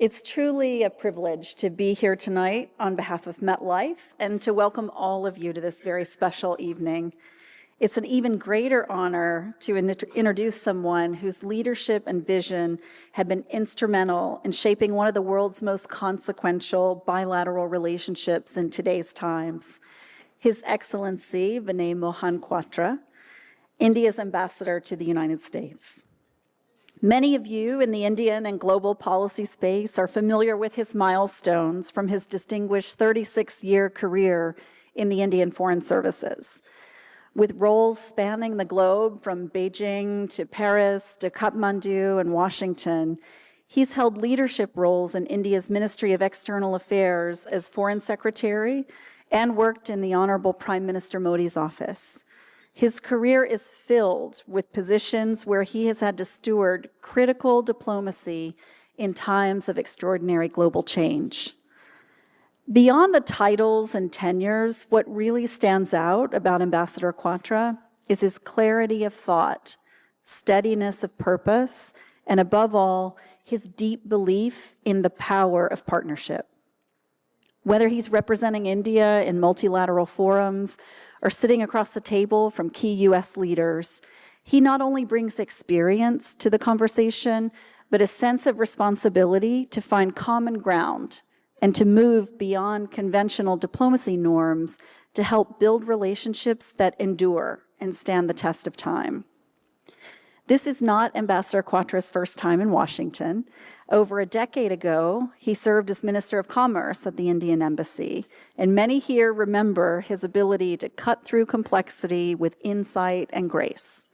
It's truly a privilege to be here tonight on behalf of MetLife and to welcome all of you to this very special evening. It's an even greater honor to introduce someone whose leadership and vision have been instrumental in shaping one of the world's most consequential bilateral relationships in today's times. His Excellency Vinay Mohan Kwatra, India's ambassador to the United States. Many of you in the Indian and global policy space are familiar with his milestones from his distinguished 36-year career in the Indian Foreign Services. With roles spanning the globe from Beijing to Paris to Kathmandu and Washington, he's held leadership roles in India's Ministry of External Affairs as Foreign Secretary and worked in the Honorable Prime Minister Modi's office. His career is filled with positions where he has had to steward critical diplomacy in times of extraordinary global change. Beyond the titles and tenures, what really stands out about Ambassador Kwatra is his clarity of thought, steadiness of purpose, and above all, his deep belief in the power of partnership. Whether he's representing India in multilateral forums or sitting across the table from key US leaders, he not only brings experience to the conversation, but a sense of responsibility to find common ground and to move beyond conventional diplomacy norms to help build relationships that endure and stand the test of time. This is not Ambassador Kwatra's first time in Washington. Over a decade ago, he served as Minister of Commerce at the Indian Embassy, and many here remember his ability to cut through complexity with insight and grace.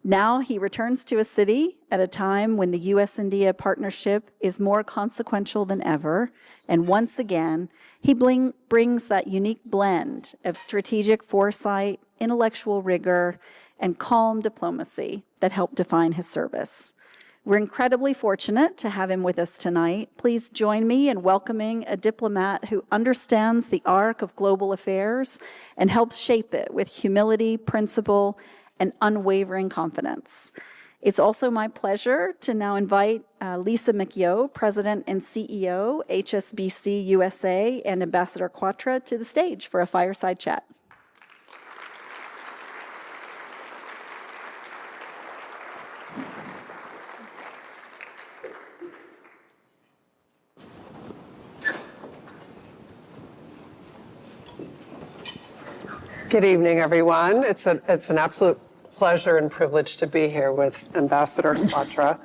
Now he returns to a city at a time when the US-India partnership is more consequential than ever, and once again, he brings that unique blend of strategic foresight, intellectual rigor, and calm diplomacy that helped define his service. We're incredibly fortunate to have him with us tonight. Please join me in welcoming a diplomat who understands the arc of global affairs and helps shape it with humility, principle, and unwavering confidence. It's also my pleasure to now invite Lisa McGeough, President and CEO, HSBC USA, and Ambassador Kwatra to the stage for a fireside chat. Good evening, everyone. It's an absolute pleasure and privilege to be here with Ambassador Kwatra.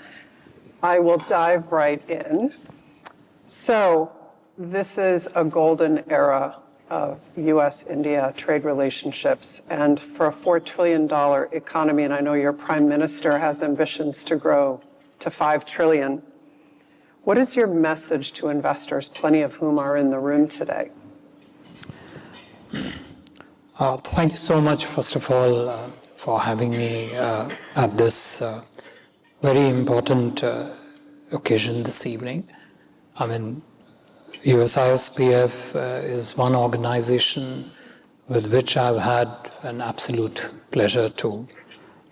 I will dive right in. So this is a golden era of US-India trade relationships, and for a $4 trillion economy, and I know your Prime Minister has ambitions to grow to $5 trillion. What is your message to investors, plenty of whom are in the room today? Thank you so much, first of all, for having me at this very important occasion this evening. I mean, USISPF is one organization with which I've had an absolute pleasure to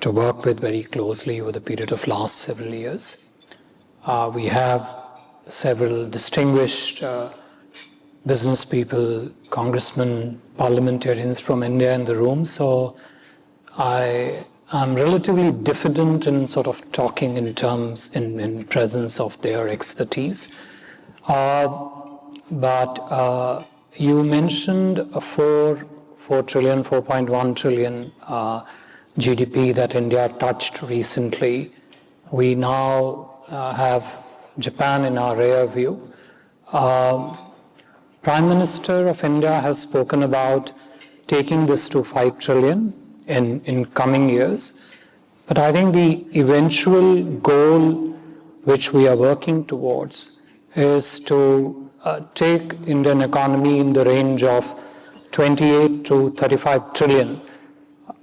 work with very closely over the period of last several years. We have several distinguished business people, congressmen, parliamentarians from India in the room, so I am relatively diffident in sort of talking in terms, in presence of their expertise. But you mentioned a 4.1 trillion GDP that India touched recently. We now have Japan in our rear view. Prime Minister of India has spoken about taking this to 5 trillion in coming years. But I think the eventual goal which we are working towards is to take Indian economy in the range of 28 to 35 trillion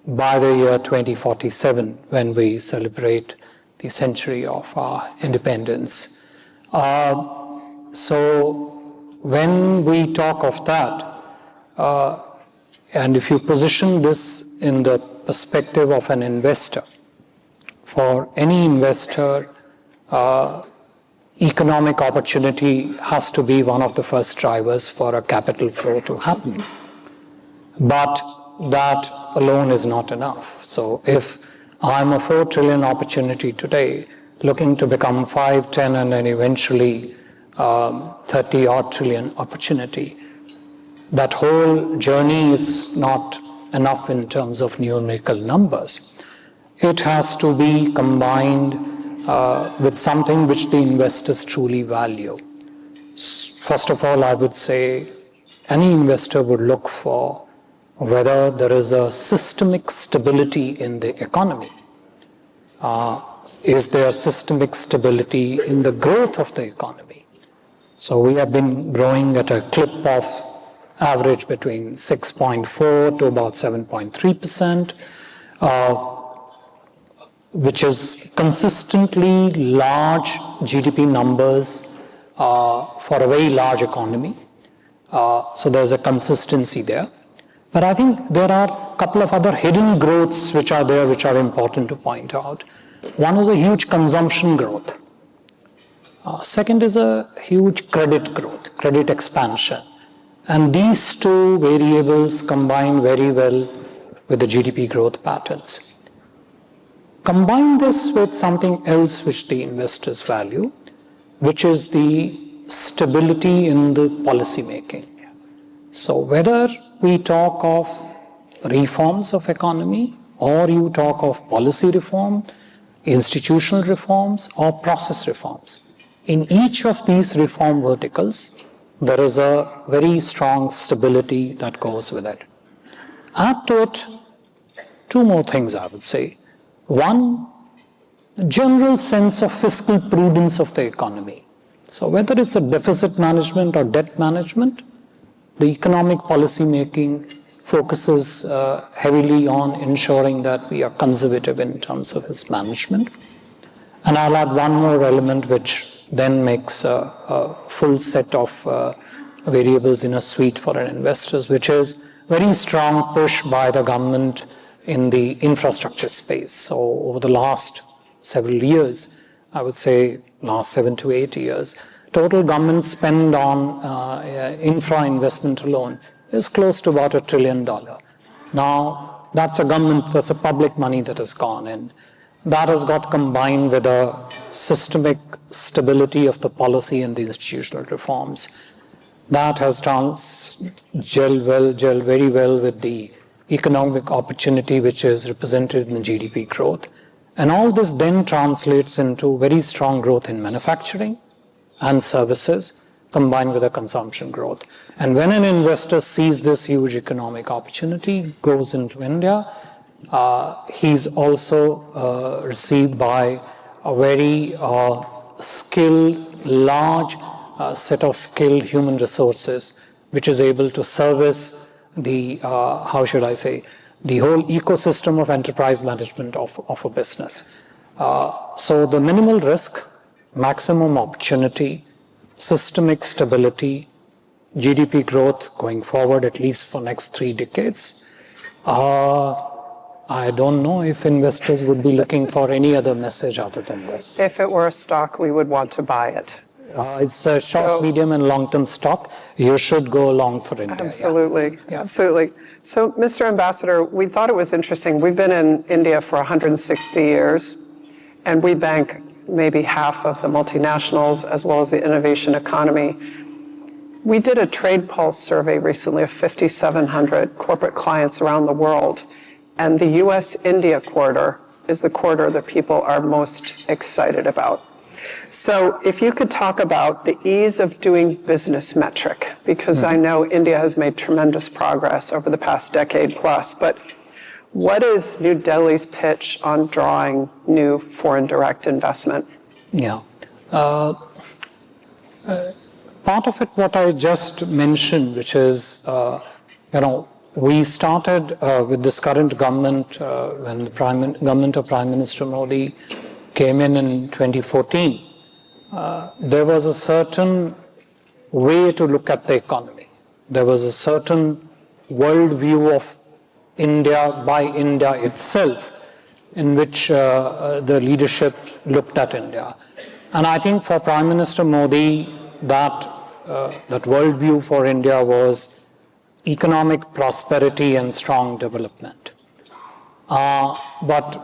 by the year 2047, when we celebrate the century of our independence. So when we talk of that, and if you position this in the perspective of an investor, for any investor, economic opportunity has to be one of the first drivers for a capital flow to happen. But that alone is not enough. So if I'm a 4 trillion opportunity today, looking to become 5, 10, and then eventually 30 odd trillion opportunity, that whole journey is not enough in terms of numerical numbers. It has to be combined with something which the investors truly value. First of all, I would say any investor would look for whether there is a systemic stability in the economy. Is there systemic stability in the growth of the economy? So we have been growing at a clip of average between 6.4 to about 7.3%, which is consistently large GDP numbers for a very large economy. So there's a consistency there. But I think there are a couple of other hidden growths which are there, which are important to point out. One is a huge consumption growth. Second is a huge credit growth, credit expansion. And these two variables combine very well with the GDP growth patterns. Combine this with something else which the investors value, which is the stability in the policy making. So whether we talk of reforms of economy, or you talk of policy reform, institutional reforms, or process reforms, in each of these reform verticals, there is a very strong stability that goes with it. Add to it two more things, I would say. One, the general sense of fiscal prudence of the economy. So whether it's a deficit management or debt management, the economic policy making focuses heavily on ensuring that we are conservative in terms of its management. And I'll add one more element which then makes a full set of variables in a suite for an investors, which is very strong push by the government in the infrastructure space. So over the last several years, I would say last 7 to 8 years, total government spend on infra investment alone is close to about $1 trillion. Now, that's a public money that has gone in. That has got combined with a systemic stability of the policy and the institutional reforms. That has gelled very well with the economic opportunity which is represented in GDP growth. And all this then translates into very strong growth in manufacturing and services combined with a consumption growth. And when an investor sees this huge economic opportunity, goes into India, he's also received by a very skilled, large set of skilled human resources, which is able to service the, the whole ecosystem of enterprise management of a business. So the minimal risk, maximum opportunity, systemic stability, GDP growth going forward at least for next 3 decades. I don't know if investors would be looking for any other message other than this. If it were a stock, we would want to buy it. It's a short, medium, and long-term stock. You should go long for India. Absolutely, yeah. Absolutely. So, Mr. Ambassador, we thought it was interesting. We've been in India for 160 years, and we bank maybe half of the multinationals as well as the innovation economy. We did a Trade Pulse survey recently of 5,700 corporate clients around the world, and the US-India corridor is the corridor that people are most excited about. So if you could talk about the ease of doing business metric, because I know India has made tremendous progress over the past decade plus, but what is New Delhi's pitch on drawing new foreign direct investment? Yeah. Part of it, what I just mentioned, which is, we started with this current government when the government of Prime Minister Modi came in 2014. There was a certain way to look at the economy. There was a certain worldview of India by India itself in which the leadership looked at India. And I think for Prime Minister Modi, that worldview for India was economic prosperity and strong development. But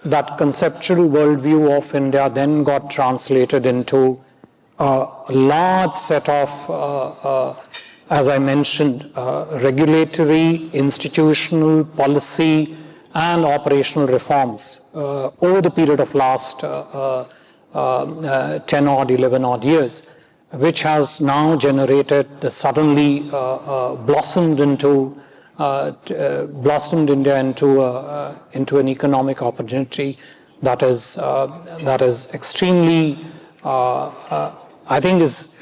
that conceptual worldview of India then got translated into a large set of, as I mentioned, regulatory, institutional, policy, and operational reforms over the period of last 10 odd, 11 odd years, which has now generated, suddenly blossomed India into an economic opportunity that is extremely, I think is,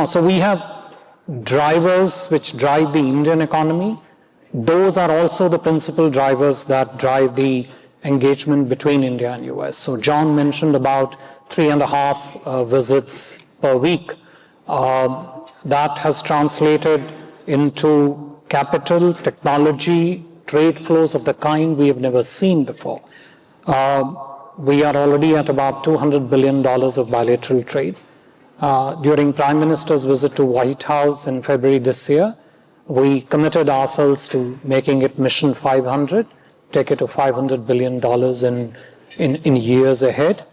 so we have drivers which drive the Indian economy. Those are also the principal drivers that drive the engagement between India and US. So John mentioned about 3.5 visits per week. That has translated into capital, technology, trade flows of the kind we have never seen before. We are already at about $200 billion of bilateral trade. During Prime Minister's visit to White House in February this year, we committed ourselves to making it Mission 500, take it to $500 billion in years ahead.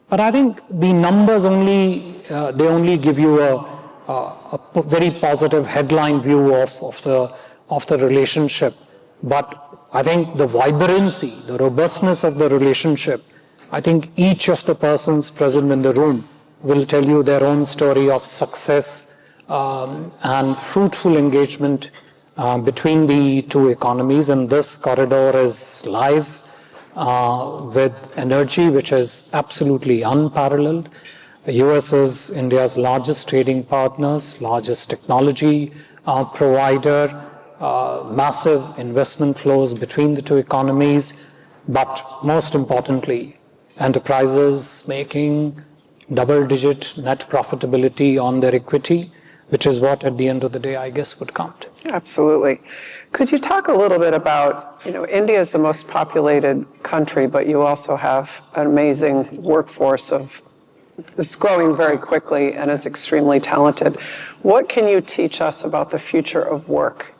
But I think the numbers only give you a very positive headline view of the relationship. But I think the vibrancy, the robustness of the relationship, I think each of the persons present in the room will tell you their own story of success and fruitful engagement between the two economies. And this corridor is live with energy which is absolutely unparalleled. The US is India's largest trading partners, largest technology provider, massive investment flows between the two economies, but most importantly, enterprises making double-digit net profitability on their equity, which is what at the end of the day, I guess, would count. Absolutely. Could you talk a little bit about, India is the most populated country, but you also have an amazing workforce it's growing very quickly and is extremely talented. What can you teach us about the future of work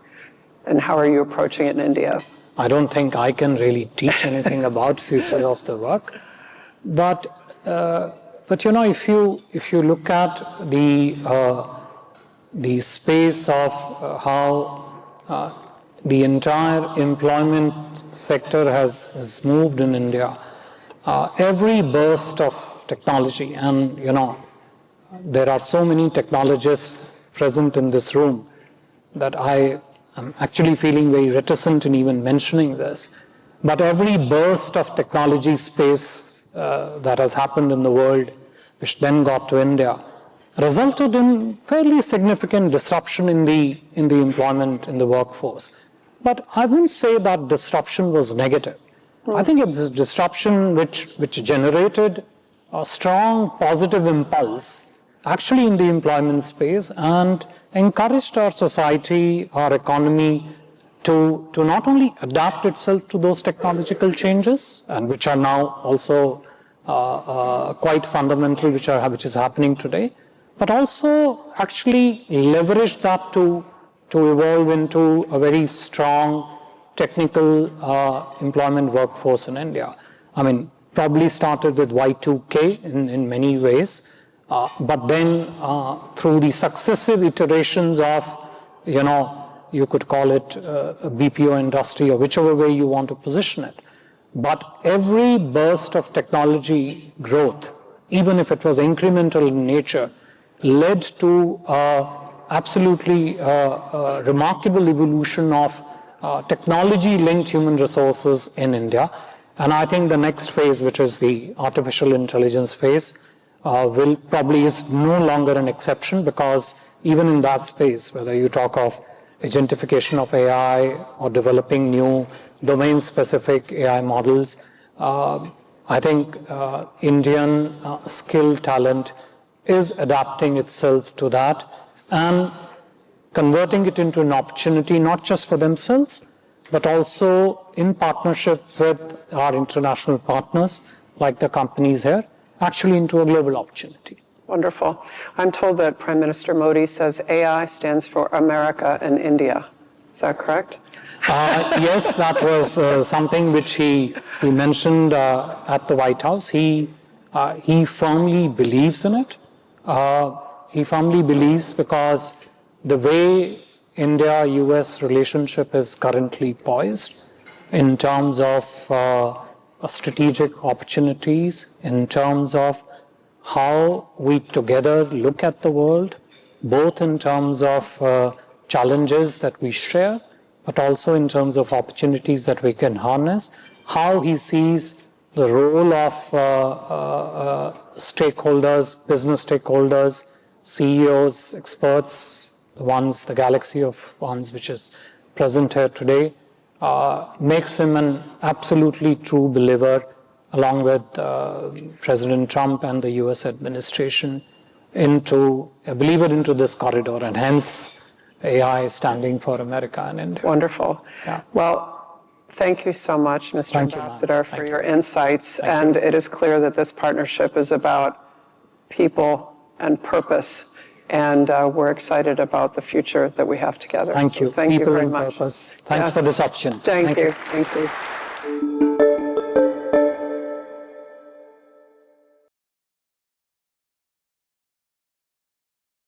and how are you approaching it in India? I don't think I can really teach anything about future of the work, but if you look at the space of how the entire employment sector has moved in India, every burst of technology, and there are so many technologists present in this room that I am actually feeling very reticent in even mentioning this. But every burst of technology space that has happened in the world, which then got to India, resulted in fairly significant disruption in the employment, in the workforce. But I wouldn't say that disruption was negative. I think it's a disruption which generated a strong positive impulse actually in the employment space and encouraged our society, our economy to not only adapt itself to those technological changes, and which are now also quite fundamental, which is happening today, but also actually leverage that to evolve into a very strong technical employment workforce in India. I mean, probably started with Y2K in many ways, but then through the successive iterations of, you could call it a BPO industry or whichever way you want to position it. But every burst of technology growth, even if it was incremental in nature, led to absolutely remarkable evolution of technology-linked human resources in India. And I think the next phase, which is the artificial intelligence phase, is no longer an exception, because even in that space, whether you talk of agentification of AI or developing new domain-specific AI models, I think Indian skilled talent is adapting itself to that and converting it into an opportunity not just for themselves, but also in partnership with our international partners, like the companies here, actually into a global opportunity. Wonderful. I'm told that Prime Minister Modi says AI stands for America and India. Is that correct? Yes, that was something which he mentioned at the White House. He firmly believes in it. He firmly believes because the way India-US relationship is currently poised in terms of strategic opportunities, in terms of how we together look at the world, both in terms of challenges that we share, but also in terms of opportunities that we can harness, how he sees the role of stakeholders, business stakeholders, CEOs, experts, the galaxy of ones which is present here today, makes him an absolutely true believer, along with President Trump and the US administration, a believer into this corridor, and hence AI standing for America and India. Wonderful. Yeah. Well, thank you so much, Mr. Thank you, Ambassador, ma'am. for your insights. And it is clear that this partnership is about people and purpose. And we're excited about the future that we have together. Thank you. So thank you People very and much. purpose. Thanks for this opportunity. Thank you. Thank you.